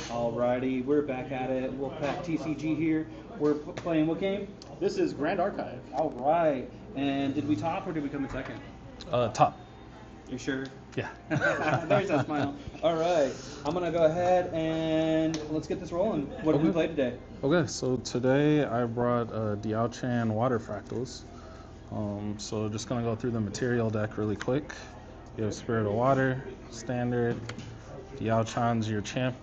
Alrighty, we're back at it. Wolfpack TCG here. We're playing what game? This is Grand Archive. Alright. And did we top or did we come in second? Top. You sure? Yeah. There's that smile. Alright. I'm going to go ahead and let's get this rolling. What did we play today? Okay, so today I brought Diao water fractals. So just going to go through the material deck really quick. You have Spirit of Water, Standard. Diao-chan's your champ.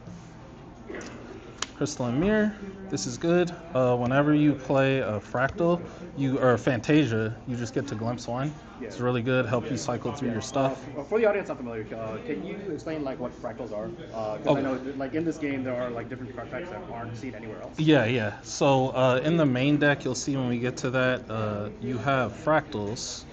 Crystal and Mirror, this is good. Whenever you play a Fractal, or a Fantasia, you just get to glimpse one. Yeah. It's really good, help you cycle through your stuff. For the audience not familiar, can you explain like what Fractals are? Because I know like in this game there are like different card types that aren't seen anywhere else. Yeah. So in the main deck, you'll see when we get to that, you have Fractals,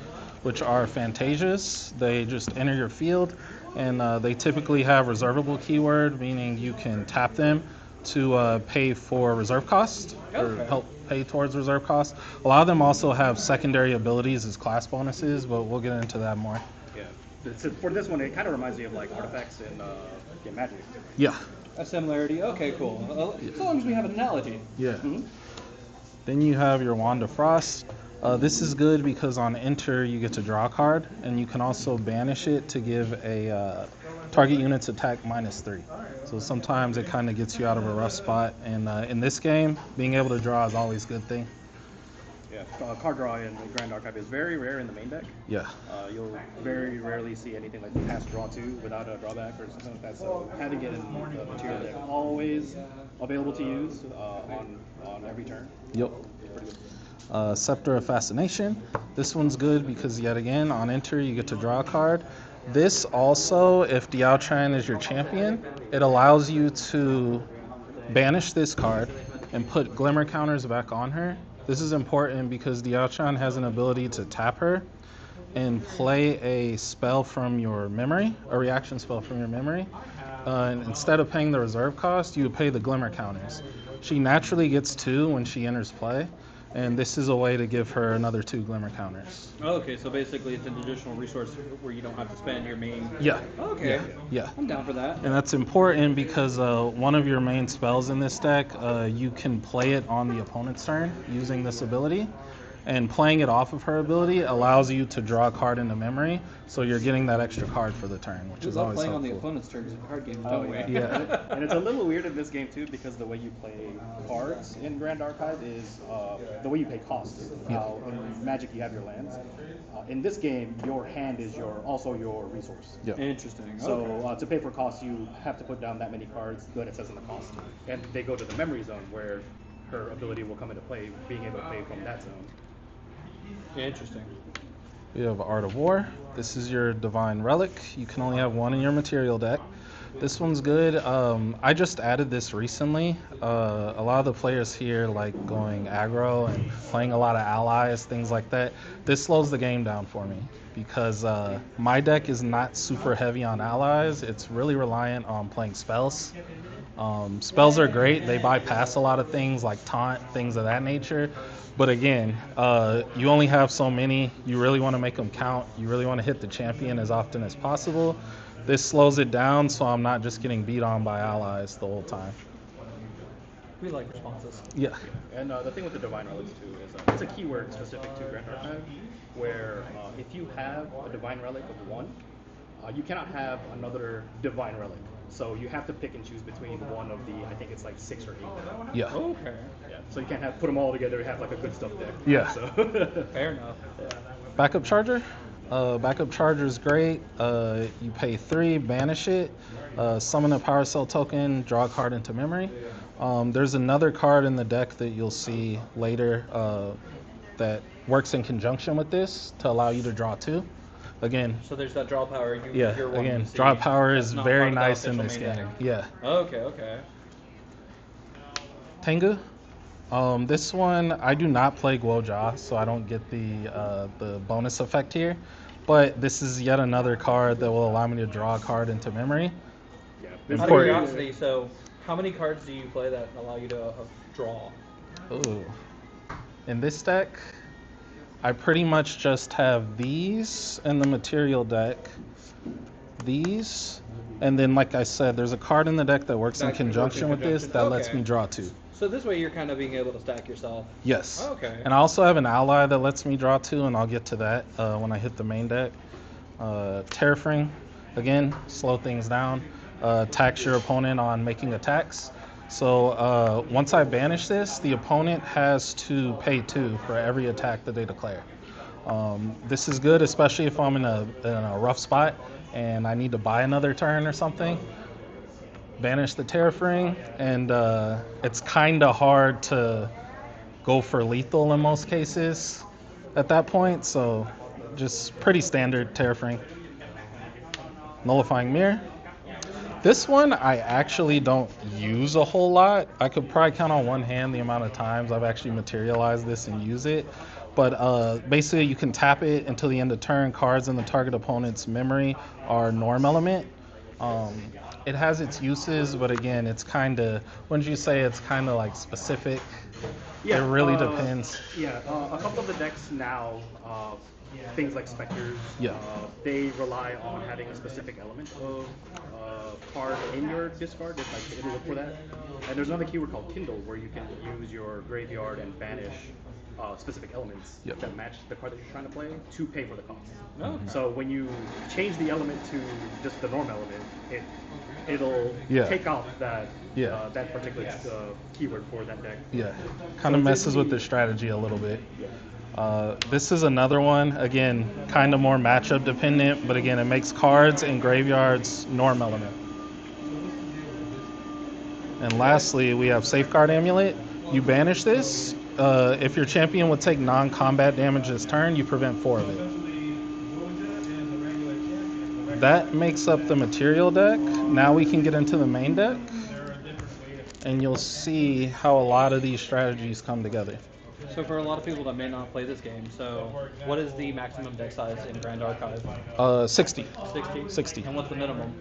which are Fantasias. They just enter your field, and they typically have reservable keyword, meaning you can tap them to pay for reserve cost or help pay towards reserve cost. A lot of them also have secondary abilities as class bonuses, but we'll get into that more. Yeah. So for this one, it kind of reminds me of like artifacts in Magic. Yeah. A similarity. Okay, cool. As long as we have an analogy. Yeah. Mm-hmm. Then you have your Wand of Frost. This is good because on enter you get to draw a card, and you can also banish it to give a target unit's attack -3. So sometimes it kind of gets you out of a rough spot, and in this game, being able to draw is always a good thing. Yeah, card draw in the Grand Archive is very rare in the main deck. Yeah. You'll very rarely see anything like pass draw 2 without a drawback or something like that. So having it in the material deck always available to use on every turn. Yep. Pretty good. Scepter of Fascination. This one's good because yet again on enter you get to draw a card. This also, if Diao is your champion, it allows you to banish this card and put glimmer counters back on her. This is important because Diao has an ability to tap her and play a spell from your memory, a reaction spell from your memory. And instead of paying the reserve cost, you would pay the glimmer counters. She naturally gets 2 when she enters play, and this is a way to give her another 2 glimmer counters. Okay, so basically it's an additional resource where you don't have to spend your main... Yeah. Okay. Yeah. I'm down for that. And that's important because one of your main spells in this deck, you can play it on the opponent's turn using this ability. And playing it off of her ability allows you to draw a card into memory, so you're getting that extra card for the turn, which is always playing helpful. on the opponent's turn is a card game, don't we? Yeah. And it's a little weird in this game too because the way you play cards in Grand Archive is the way you pay costs. In Magic you have your lands. In this game, your hand is also your resource. Yeah. Interesting. So to pay for costs, you have to put down that many cards that it says in the cost, and they go to the memory zone where her ability will come into play, being able to play from that zone. Interesting. We have Art of War. This is your Divine Relic. You can only have 1 in your material deck. This one's good. I just added this recently. A lot of the players here like going aggro and playing a lot of allies, things like that. This slows the game down for me because my deck is not super heavy on allies. It's really reliant on playing spells. Spells are great. They bypass a lot of things like taunt, things of that nature. But again, you only have so many. You really want to make them count. You really want to hit the champion as often as possible. This slows it down so I'm not just getting beat on by allies the whole time. We like responses. Yeah. And the thing with the Divine Relics too is it's a keyword specific to Grand Archive, where if you have a Divine Relic of 1, you cannot have another Divine Relic. So you have to pick and choose between one of the, I think it's like 6 or 8. Yeah. Okay. Yeah. So you can't put them all together and have like a good stuff deck. Yeah. So. Fair enough. Yeah. Backup Charger. Backup Charger is great. You pay 3, banish it, summon a Power Cell token, draw a card into memory. There's another card in the deck that you'll see later that works in conjunction with this to allow you to draw 2. Again. So there's that draw power. Again, draw power is very nice in this game. Yeah. Okay. Tengu. This one I do not play Guoja, so I don't get the bonus effect here. But this is yet another card that will allow me to draw a card into memory. Yeah. Out of curiosity, so how many cards do you play that allow you to draw? Ooh. In this deck, I pretty much just have these in the material deck, these, And then, like I said, there's a card in the deck that works in That works in conjunction with this conjunction. that lets Okay. me draw 2. So this way you're kind of being able to stack yourself. Yes. Okay. And I also have an ally that lets me draw 2, and I'll get to that when I hit the main deck. Terrafring, again, slow things down. Tax your opponent on making attacks. So once I banish this, the opponent has to pay 2 for every attack that they declare. This is good, especially if I'm in a rough spot and I need to buy another turn or something. Banish the Terrafring, and it's kind of hard to go for lethal in most cases at that point, so just pretty standard Terrafring. Nullifying Mirror. This one I actually don't use a whole lot. I could probably count on one hand the amount of times I've actually materialized this and use it. But basically you can tap it until the end of turn. Cards in the target opponent's memory are norm element. It has its uses, but again, it's kind of, wouldn't you say it's kind of like specific? Yeah, it really depends. Yeah, a couple of the decks now, things like Spectres, Yeah. They rely on having a specific element of card in your discard. It's like it'll look for that. And there's another keyword called Kindle, where you can use your graveyard and banish specific elements Yep. that match the card that you're trying to play to pay for the cost. Oh. So when you change the element to just the norm element, it'll Yeah. take off that Yeah. that particular keyword for that deck. Yeah, kind of messes with the strategy a little bit. This is another one, again, kind of more matchup dependent, but again, it makes cards and graveyards norm element. And lastly, we have Safeguard Amulet. You banish this. If your champion would take non-combat damage this turn, you prevent 4 of it. That makes up the material deck. Now we can get into the main deck, and you'll see how a lot of these strategies come together. So for a lot of people that may not play this game, so what is the maximum deck size in Grand Archive? 60. 60? 60. And what's the minimum?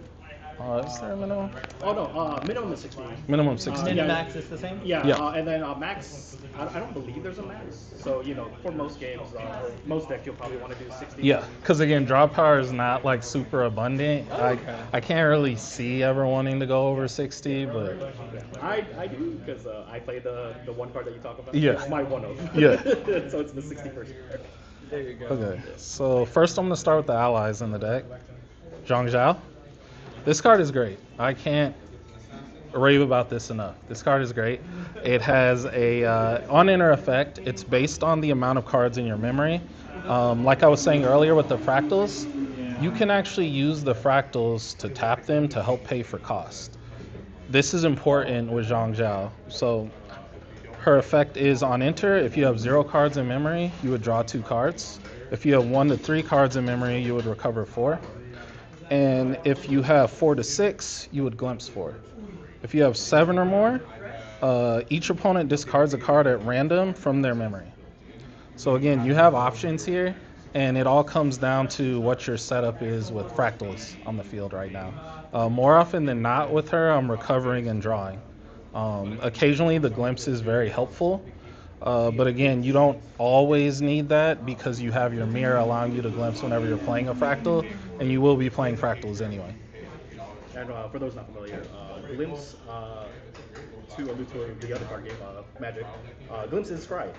Is there a minimum? Oh no, minimum is 60. Minimum 60. And Yeah. max is the same? Yeah, Yeah. and then max, I don't believe there's a max. So, for most games, or most decks, you'll probably want to do 60. Yeah, because again, draw power is not like super abundant. Okay. I can't really see ever wanting to go over 60, but Yeah. I do, because I play the one card that you talk about. Yeah. It's my one of. Yeah. So it's the 60%. There you go. okay. So first I'm going to start with the allies in the deck. Zhang Zhao. This card is great. I can't rave about this enough. This card is great. It has a on-enter effect. It's based on the amount of cards in your memory. Like I was saying earlier with the fractals, you can actually use the fractals to tap them to help pay for cost. This is important with Zhang Zhao. So her effect is on enter. If you have 0 cards in memory, you would draw 2 cards. If you have 1 to 3 cards in memory, you would recover 4. And if you have 4 to 6, you would glimpse 4. If you have 7 or more, each opponent discards a card at random from their memory. So again, you have options here, and it all comes down to what your setup is with fractals on the field right now. More often than not with her, I'm recovering and drawing. Occasionally the glimpse is very helpful, but again, you don't always need that because you have your mirror allowing you to glimpse whenever you're playing a fractal, and you will be playing fractals anyway. And for those not familiar, Glimpse, to allude to the other card game, Magic, Glimpse is Scry.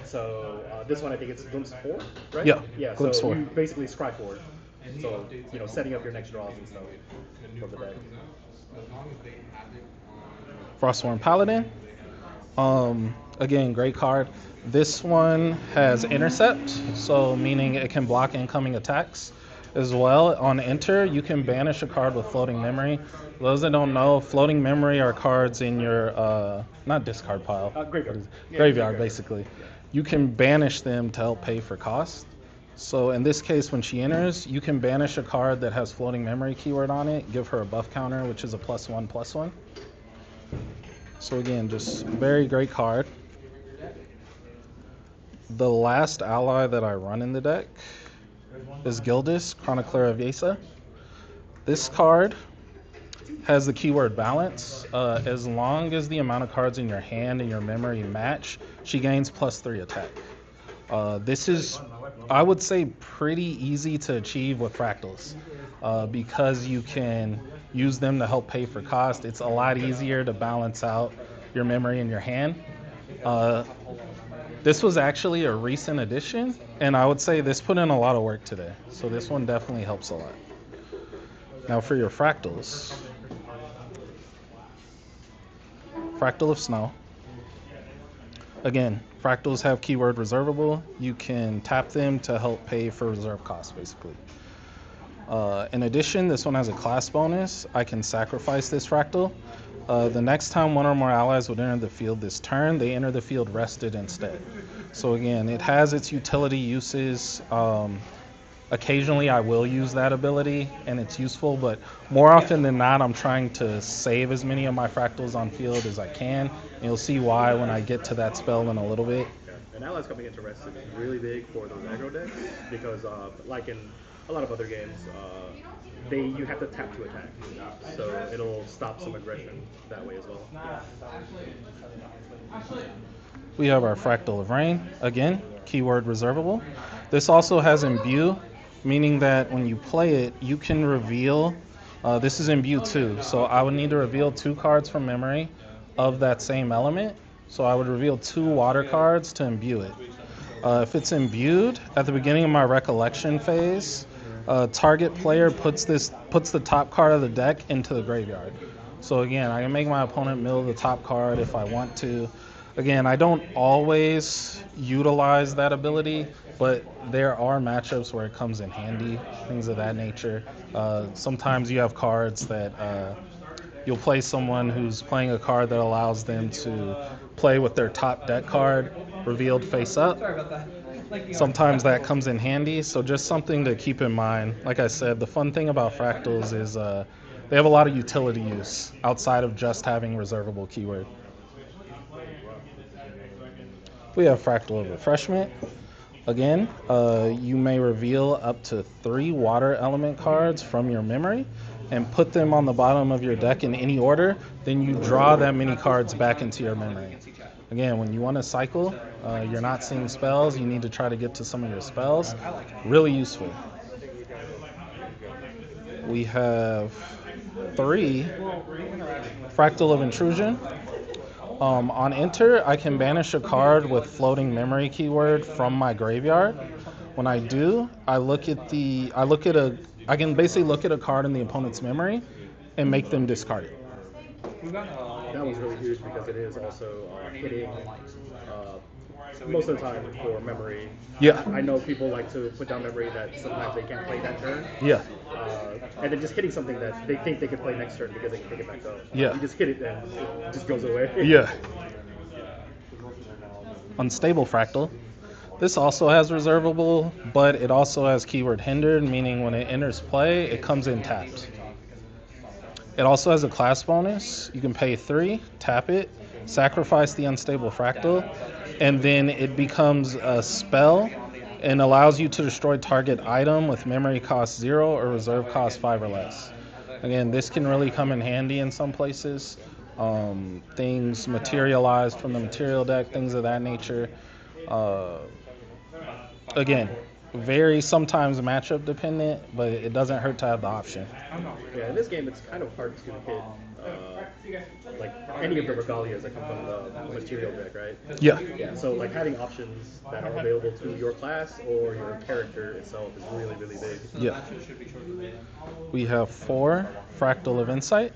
So this one I think it's Glimpse 4, right? Yeah, Yeah, Glimpse so 4. you basically Scry 4. So, setting up your next draws and stuff for the deck. Frostworn Paladin. Again, great card. This one has intercept, so meaning it can block incoming attacks. As well, on enter, you can banish a card with floating memory. Those that don't know, floating memory are cards in your, not discard pile. Graveyard. Graveyard, basically. You can banish them to help pay for cost. So in this case, when she enters, you can banish a card that has floating memory keyword on it, give her a buff counter, which is a +1/+1. So again, just very great card. The last ally that I run in the deck is Gildis, Chronicler of Yesa. This card has the keyword balance. As long as the amount of cards in your hand and your memory match, she gains +3 attack. This is, I would say, pretty easy to achieve with fractals because you can use them to help pay for cost. It's a lot easier to balance out your memory in your hand. This was actually a recent addition, and I would say this put in a lot of work today. So this one definitely helps a lot. Now for your fractals. Fractal of Snow. Again, fractals have keyword reservable. You can tap them to help pay for reserve costs, basically. In addition, this one has a class bonus. I can sacrifice this fractal. The next time one or more allies would enter the field this turn, they enter the field rested instead. So again, it has its utility uses. Occasionally I will use that ability and it's useful, but more often than not I'm trying to save as many of my fractals on field as I can. And you'll see why when I get to that spell in a little bit. And allies coming into rested is really big for those aggro decks because like in a lot of other games, you have to tap to attack. So it'll stop some aggression that way as well. We have our Fractal of Rain, again, keyword reservable. This also has Imbue, meaning that when you play it, you can reveal, this is Imbue 2, so I would need to reveal 2 cards from memory of that same element. So I would reveal 2 water cards to imbue it. If it's imbued, at the beginning of my recollection phase, target player puts the top card of the deck into the graveyard. So again, I can make my opponent mill the top card if I want to. Again, I don't always utilize that ability, but there are matchups where it comes in handy, things of that nature. Sometimes you have cards that you'll play someone who's playing a card that allows them to play with their top deck card revealed face up. Sometimes that comes in handy, so just something to keep in mind. Like I said, the fun thing about fractals is they have a lot of utility use outside of just having reservable keyword. We have Fractal of Refreshment. Again, you may reveal up to 3 water element cards from your memory and put them on the bottom of your deck in any order. Then you draw that many cards back into your memory. Again, when you want to cycle, you're not seeing spells, you need to try to get to some of your spells. Really useful. We have 3 Fractal of Intrusion. On enter, I can banish a card with floating memory keyword from my graveyard. When I do, I can basically look at a card in the opponent's memory and make them discard it. That was really huge because it is also hitting most of the time for memory. Yeah. I know people like to put down memory that sometimes they can't play that turn. Yeah. And then just hitting something that they think they could play next turn because they can pick it back up. Yeah. You just hit it and it just goes away. Yeah. Unstable Fractal. This also has reservable, but it also has keyword hindered, meaning when it enters play, it comes in tapped. It also has a class bonus. You can pay 3, tap it, sacrifice the unstable fractal, and then it becomes a spell and allows you to destroy target item with memory cost 0 or reserve cost 5 or less. Again, this can really come in handy in some places. Things materialized from the material deck, things of that nature. Again, very sometimes matchup dependent, but it doesn't hurt to have the option. Yeah, in this game it's kind of hard to hit like any of the regalias that come from the material deck, right? Yeah. Yeah. So like having options that are available to your class or your character itself is really, really big. Yeah. We have 4 Fractal of Insight.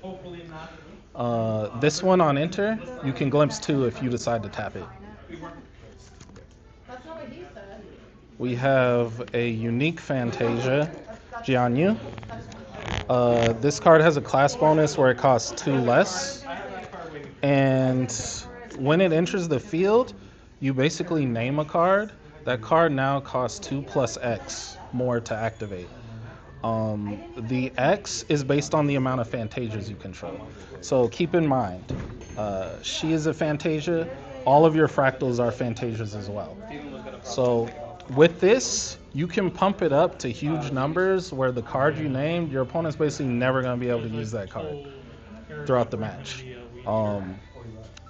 This one on enter, you can glimpse 2 if you decide to tap it. We have a unique Fantasia, Jianyu. This card has a class bonus where it costs 2 less. And when it enters the field, you basically name a card. That card now costs 2 plus X more to activate. The X is based on the amount of Fantasias you control. So keep in mind, she is a Fantasia. All of your fractals are Fantasias as well. So with this, you can pump it up to huge numbers where the card you named, your opponent's basically never going to be able to use that card throughout the match.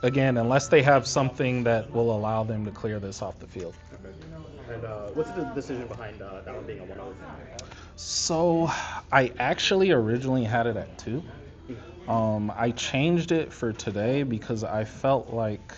Again, unless they have something that will allow them to clear this off the field. And what's the decision behind that one being a 1/0? So I actually originally had it at 2. I changed it for today because I felt like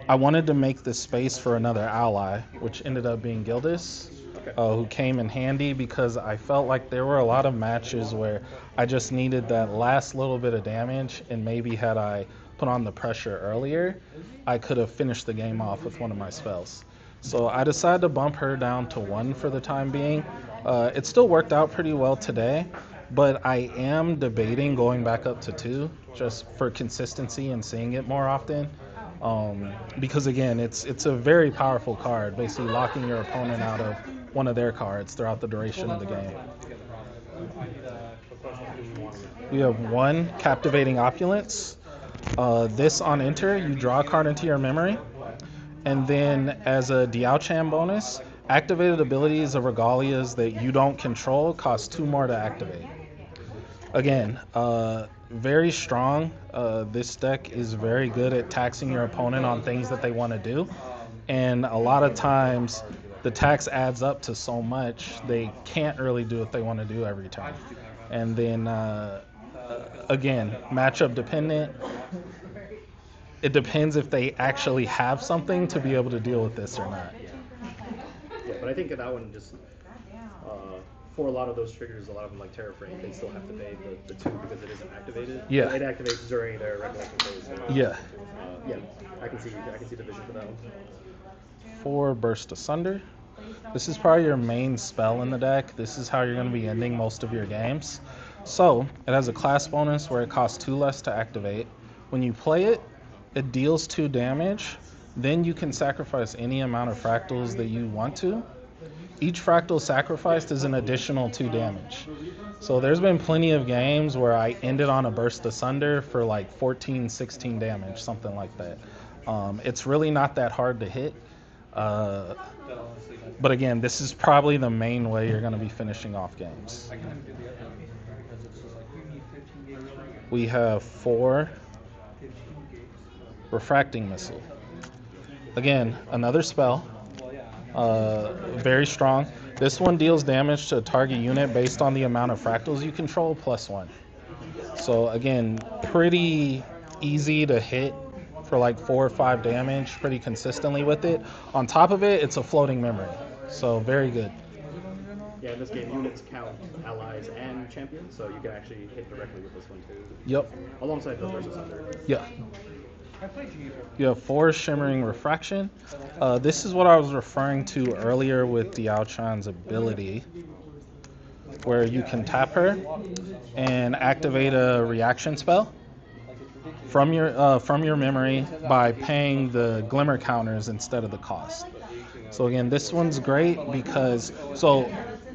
I wanted to make the space for another ally, which ended up being Gildis, Okay. who came in handy because I felt like there were a lot of matches where I just needed that last little bit of damage, and maybe had I put on the pressure earlier, I could have finished the game off with one of my spells. So I decided to bump her down to 1 for the time being. It still worked out pretty well today, but I am debating going back up to 2 just for consistency and seeing it more often. Because again, it's a very powerful card, basically locking your opponent out of one of their cards throughout the duration of the game. We have 1 Captivating Opulence. This on enter, you draw a card into your memory, and then as a Diao bonus, activated abilities of Regalias that you don't control cost 2 more to activate. Again, very strong. This deck is very good at taxing your opponent on things that they want to do. And a lot of times, the tax adds up to so much, they can't really do what they want to do every turn. And then, again, matchup dependent. It depends if they actually have something to be able to deal with this or not. Yeah, but I think that one just, for a lot of those triggers, a lot of them like Terra Frame, they still have to pay the 2 because it isn't activated. Yeah. It activates during their recollection phase. So, Yeah. yeah, I can see the vision for that one. 4 Burst Asunder. This is probably your main spell in the deck. This is how you're going to be ending most of your games. So, it has a class bonus where it costs 2 less to activate. When you play it, it deals 2 damage. Then you can sacrifice any amount of fractals that you want to. Each fractal sacrificed is an additional 2 damage. So there's been plenty of games where I ended on a Burst Asunder for like 14, 16 damage, something like that. It's really not that hard to hit. But again, this is probably the main way you're going to be finishing off games. We have 4 Refracting Missile. Again, another spell. Very strong. This one deals damage to a target unit based on the amount of fractals you control plus 1. So again, pretty easy to hit for like 4 or 5 damage pretty consistently with it. On top of it, it's a floating memory. So very good. Yeah, in this game, units count allies and champions, so you can actually hit directly with this one too. Yep. Alongside the Burst Asunder. Yeah. You have 4 Shimmering Refraction. This is what I was referring to earlier with Diao-chan's ability, where you can tap her and activate a reaction spell from your memory by paying the glimmer counters instead of the cost. So again, this one's great because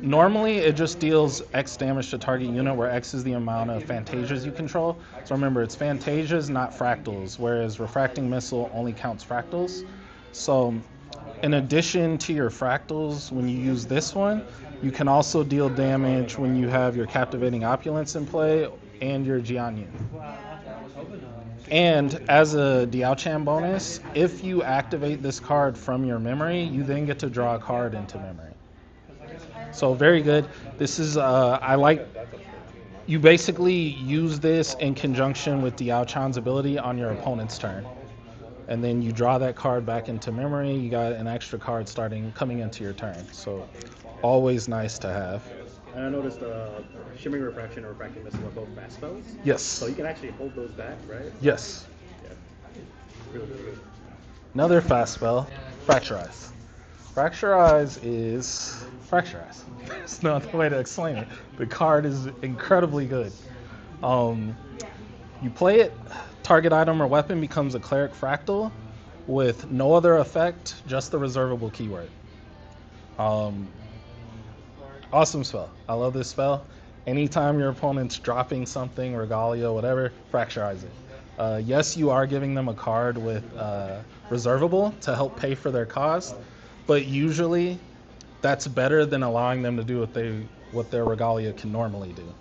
normally it just deals X damage to target unit, where X is the amount of Phantasias you control. So remember, it's Phantasias, not fractals, whereas Refracting Missile only counts fractals. So in addition to your fractals, when you use this one, you can also deal damage when you have your Captivating Opulence in play and your Jianyu. And as a Diao-chan bonus, if you activate this card from your memory, you then get to draw a card into memory. So very good. This is, you basically use this in conjunction with Diao-chan's ability on your opponent's turn. And then you draw that card back into memory. You got an extra card coming into your turn. So always nice to have. And I noticed Shimmering Refraction and Refracting Missile are both fast spells. Yes. So you can actually hold those back, right? Yes. Yeah. Really, really good. Another fast spell, Fracturize. Fracturize is Fracturize. There's no other way to explain it. The card is incredibly good. You play it, target item or weapon becomes a Cleric Fractal with no other effect, just the reservable keyword. Awesome spell. I love this spell. Anytime your opponent's dropping something, Regalia, whatever, Fracturize it. Yes, you are giving them a card with reservable to help pay for their cost, but usually that's better than allowing them to do what their Regalia can normally do.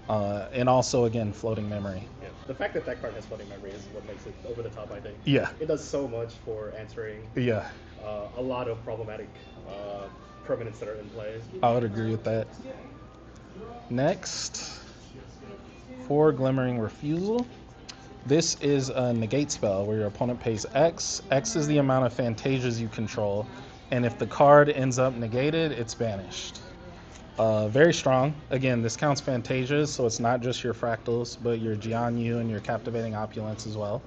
And also, again, floating memory. Yeah. The fact that that card has floating memory is what makes it over the top, I think. Yeah. It does so much for answering Yeah. a lot of problematic permanents that are in play. I would agree with that. Next, for Glimmering Refusal. This is a negate spell where your opponent pays X. X is the amount of Phantasias you control, and if the card ends up negated, it's banished. Very strong. Again, this counts Phantasias, so it's not just your Fractals, but your Jianyu and your Captivating Opulence as well.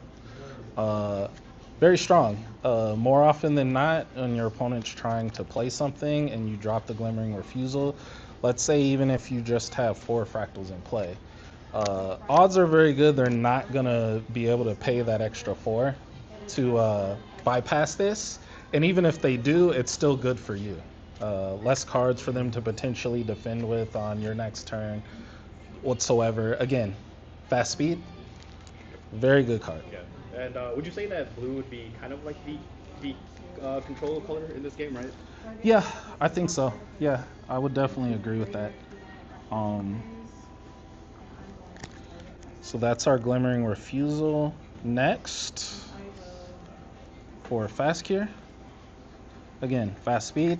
Very strong. More often than not, when your opponent's trying to play something and you drop the Glimmering Refusal, let's say even if you just have 4 Fractals in play, odds are very good they're not going to be able to pay that extra 4 to bypass this. And even if they do, it's still good for you. Less cards for them to potentially defend with on your next turn whatsoever. Again, fast speed, very good card. Yeah. And would you say that blue would be kind of like the control color in this game, right? Yeah, I think so. Yeah, I would definitely agree with that. So that's our Glimmering Refusal. Next, for Fast Cure. Again, fast speed,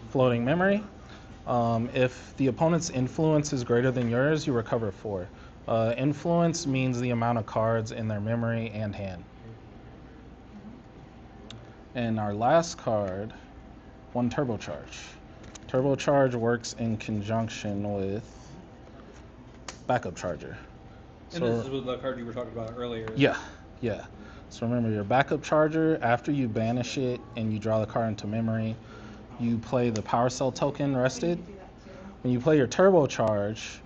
floating memory. If the opponent's influence is greater than yours, you recover 4. Influence means the amount of cards in their memory and hand. And our last card, 1 Turbocharge. Turbocharge works in conjunction with Backup Charger. And this is with the card you were talking about earlier. Yeah. So remember, your Backup Charger, after you banish it and you draw the card into memory, you play the Power Cell token rested. When you play your Turbocharge,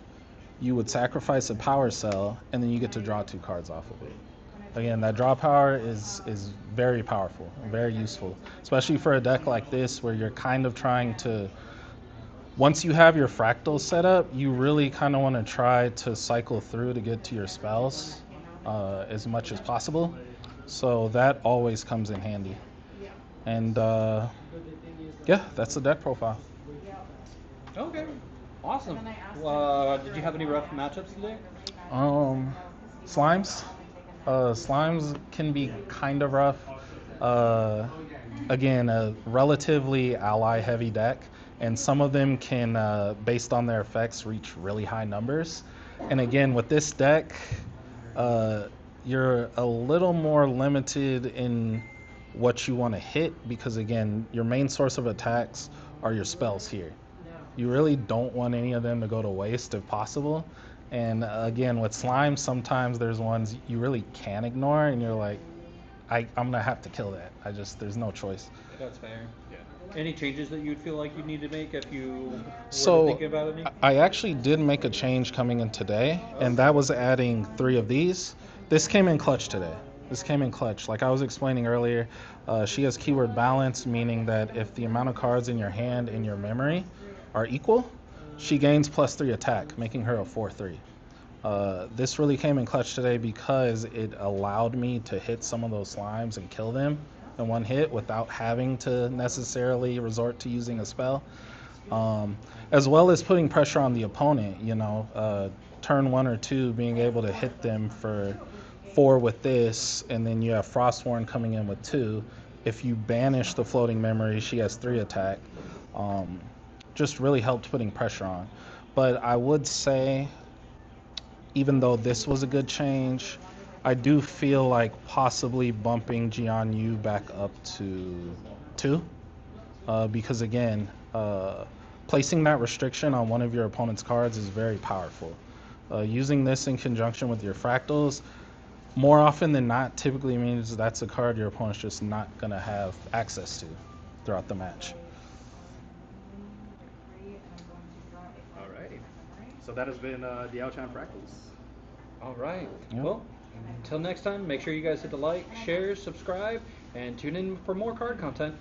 you would sacrifice a Power Cell, and then you get to draw 2 cards off of it. Again, that draw power is very powerful and very useful, especially for a deck like this where you're kind of trying to, once you have your fractals set up, you really kind of want to try to cycle through to get to your spells as much as possible. So that always comes in handy. And yeah, that's the deck profile. Okay, awesome. Did you have any rough matchups today? Slimes. Slimes can be kind of rough. Again, a relatively ally-heavy deck, and some of them can, based on their effects, reach really high numbers. And again, with this deck, you're a little more limited in what you want to hit because, again, your main source of attacks are your spells here. You really don't want any of them to go to waste if possible. And again, with slime, sometimes there's ones you really can't ignore, and you're like, I'm gonna have to kill that. There's no choice. That's fair. Yeah. Any changes that you'd feel like you need to make if you So were thinking about any? I actually did make a change coming in today, and that was adding 3 of these. This came in clutch today. Like I was explaining earlier, she has keyword balance, meaning that if the amount of cards in your hand and your memory are equal, she gains +3 attack, making her a 4/3. This really came in clutch today because it allowed me to hit some of those slimes and kill them in one hit without having to necessarily resort to using a spell. As well as putting pressure on the opponent, turn 1 or 2, being able to hit them for 4 with this, and then you have Frostwarn coming in with 2. If you banish the floating memory, she has 3 attack. Just really helped putting pressure on. But I would say, even though this was a good change, I do feel like possibly bumping Jianyu back up to 2. Because again, placing that restriction on one of your opponent's cards is very powerful. Using this in conjunction with your fractals, more often than not, typically means that's a card your opponent's just not going to have access to throughout the match. Alrighty. So that has been Diao-chan Fractals. All right. Yep. Well, until next time, make sure you guys hit the like, share, subscribe, and tune in for more card content.